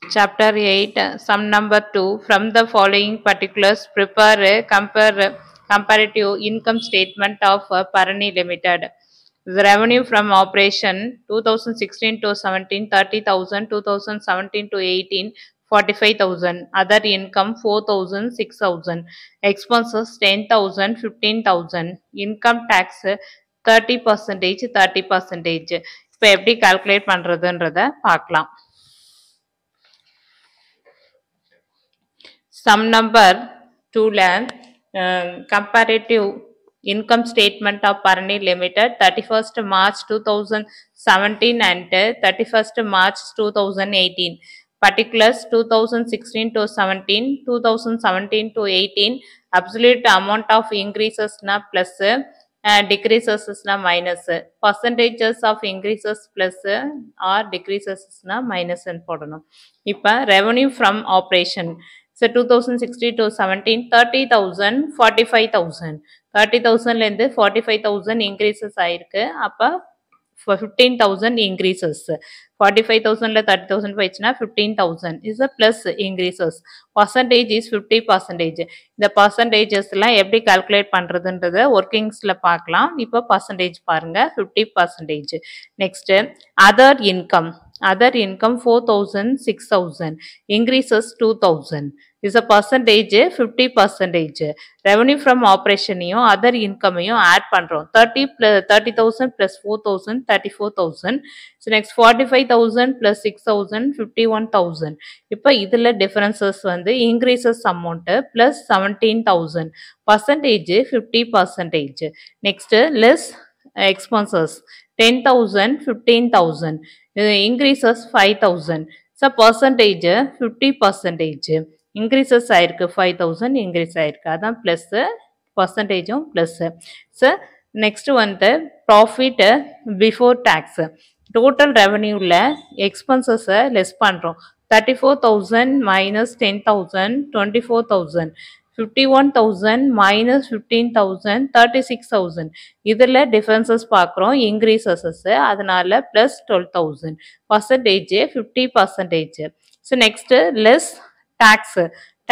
Chapter 8, Sum number 2. From the following particulars, prepare a comparative income statement of Parani Limited. The revenue from operation 2016 to 17, 30,000, 2017 to 18, 45,000. Other income 4,000, 6,000. Expenses 10,000, 15,000. Income tax 30%, 30%. இப்போ எப்படி calculate பண்றதுன்றத பார்க்கலாம். Sum number 2 lakh comparative income statement of Parani Limited 31st March 2017 and 31st March 2018. Particulars 2016 to 17, 2017 to 18. Absolute amount of increases na plus, decreases na minus. Percentages of increases plus or decreases na minus and போடணும். இப்போ revenue from operation. So 2016 to 17, 30,000, 45,000. 30,000 லேருந்து 45,000 increases ஆயிருக்கு. அப்ப 15,000 increases. 45,000 ல 30,000 போயிடுச்சுன்னா 15,000 is a plus increases. Percentage is 50%. இந்த percentages எல்லாம் எப்படி calculate பண்றதுன்றத workingsல பார்க்கலாம். இப்போ percentage பாருங்க 50%. Next, other income. Other income 4,000, 6,000. Increases 2,000. Is a percentage 50%. Revenue from operation other income add பண்றோம் 30,000 plus 4,000 34,000. So next 45,000 plus 6,000 51,000. இப்போ இதுல differences வந்து increases amount plus 17,000. Percentage 50%. Next less expenses 10,000 15,000. Increases 5,000. So percentage 50%. Increases ஆயிருக்கு 5,000 increase ஆயிருக்கு அதான் plus percentageம் plus. So next வந்து profit before tax. Total revenueல expenses less பண்றோம் 34,000 minus 10,000 24,000. 51,000 minus 15,000 36,000. இதில் differences பார்க்குறோம் increases அதனால plus 12,000. Percentage 50%. So next less tax.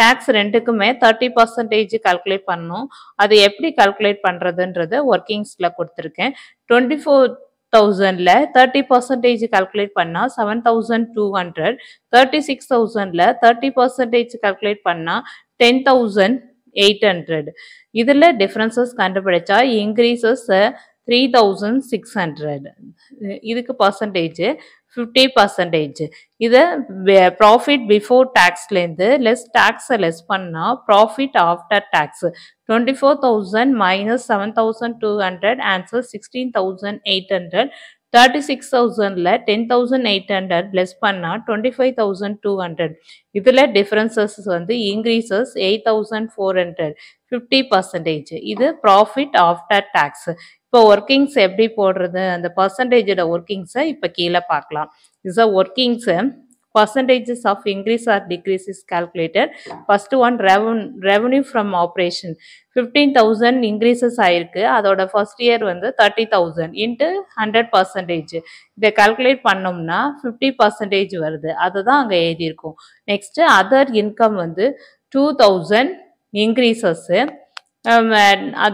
Tax ரெண்டுக்குமே 30% calculate பண்ணணும். அது எப்படி calculate பண்றதுன்றது workingsல கொடுத்திருக்கேன். 24,000ல 30% calculate பண்ணா 7,200. 36,000ல 30% calculate பண்ணா 10,800. இதில் differences கண்டுபிடிச்சா increases 3,600. இதுக்கு percentage 50%. இது profit before taxலேருந்து less tax less பண்ணா profit after tax 24,000 minus 7,200 answer 16,800. 36,000ல 10,800 less பண்ணா 25,200. இதுல differences வந்து increases 8,400. 50%. இது profit after tax. இப்போ workings எப்படி போடுறது அந்த percentageோட workings இப்போ கீழே பார்க்கலாம். is a workings percentages of increase or decrease is calculated. First one revenue from operation 15,000 increases ஆயிருக்கு அதோட first year வந்து 30,000 into 100%. இதை calculate பண்ணோம்னா 50% வருது அதுதான் அங்கே எழுதியிருக்கும். Next other income வந்து 2,000 increases.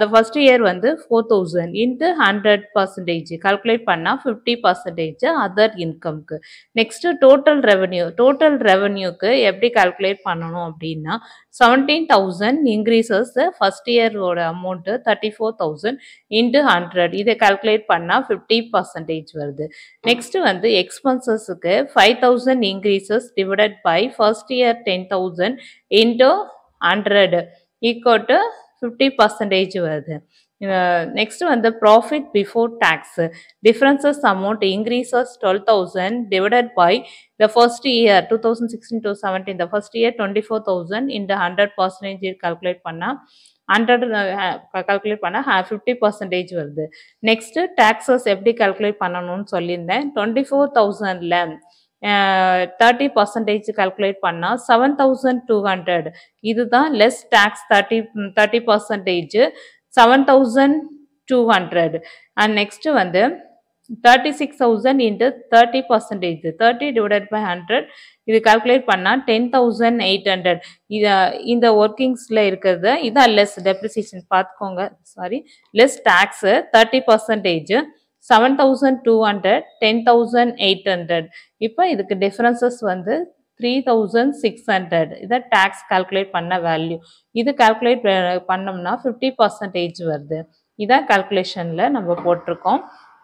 the first year வந்து 4,000 into 100%. calculate பண்ணா 50% other incomeக்கு. Next total revenueக்கு எப்படி calculate பண்ணணும் அப்படின்னா 17,000 increases first year ஓட amount 34,000 into 100. இதை calculate பண்ணா 50% வருது. Next வந்து expensesக்கு 5,000 increases divided by first year 10,000 into 100 equal to 50% வருது. Next வந்து profit before tax. Differences amount increases 12,000 divided by the first year 2016 to 17. The first year 24,000 into 100% calculate பண்ணா 100 calculate பண்ணா 50% வருது. Next taxes எப்படி calculate பண்ணணும்னு சொல்லியிருந்தேன் 24,000ல 30% calculate பண்ணா 7,200. இதுதான் less tax 30% 7,200. and next வந்து 36,000 into 30 percentage. 30 divided by 100. இது calculate பண்ணா 10,800. இந்த workingsல இருக்கிறது இதான் less depreciation பார்த்துக்கோங்க. Sorry. Less tax 30 percentage. 7,200, 10,800. இப்போ இதுக்கு differences வந்து 3,600. இதை tax calculate பண்ண value. இது calculate பண்ணோம்னா 50% வருது. இதான் calculationல நம்ம போட்டிருக்கோம்.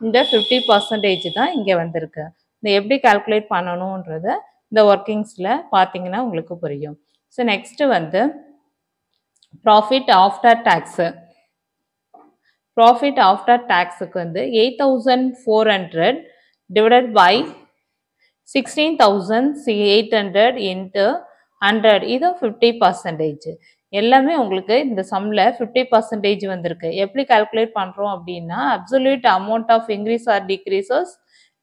இந்த 50% தான் இங்கே வந்திருக்கு. இந்த எப்படி calculate பண்ணணும்ன்றத இந்த workingsல பார்த்தீங்கன்னா உங்களுக்கு புரியும். ஸோ நெக்ஸ்ட் வந்து profit after tax. Profit after taxக்கு வந்து 8,400 divided by 16,800 into 100. இது 50%. எல்லாமே உங்களுக்கு இந்த சம்ல 50% வந்திருக்கு. எப்படி கால்குலேட் பண்றோம் அப்படின்னா absolute amount of increase or decreases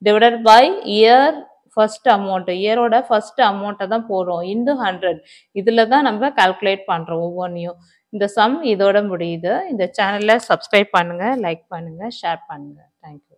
divided by year first amount. இயரோட ஃபர்ஸ்ட் அமௌண்ட்டை தான் போடுறோம் into 100. இதுல தான் நம்ம கால்குலேட் பண்றோம் ஒவ்வொன்றையும். இந்த சம் இதோட முடியுது. இந்த சேனலை சப்ஸ்கிரைப் பண்ணுங்க, லைக் பண்ணுங்க, ஷேர் பண்ணுங்க. தேங்க்யூ.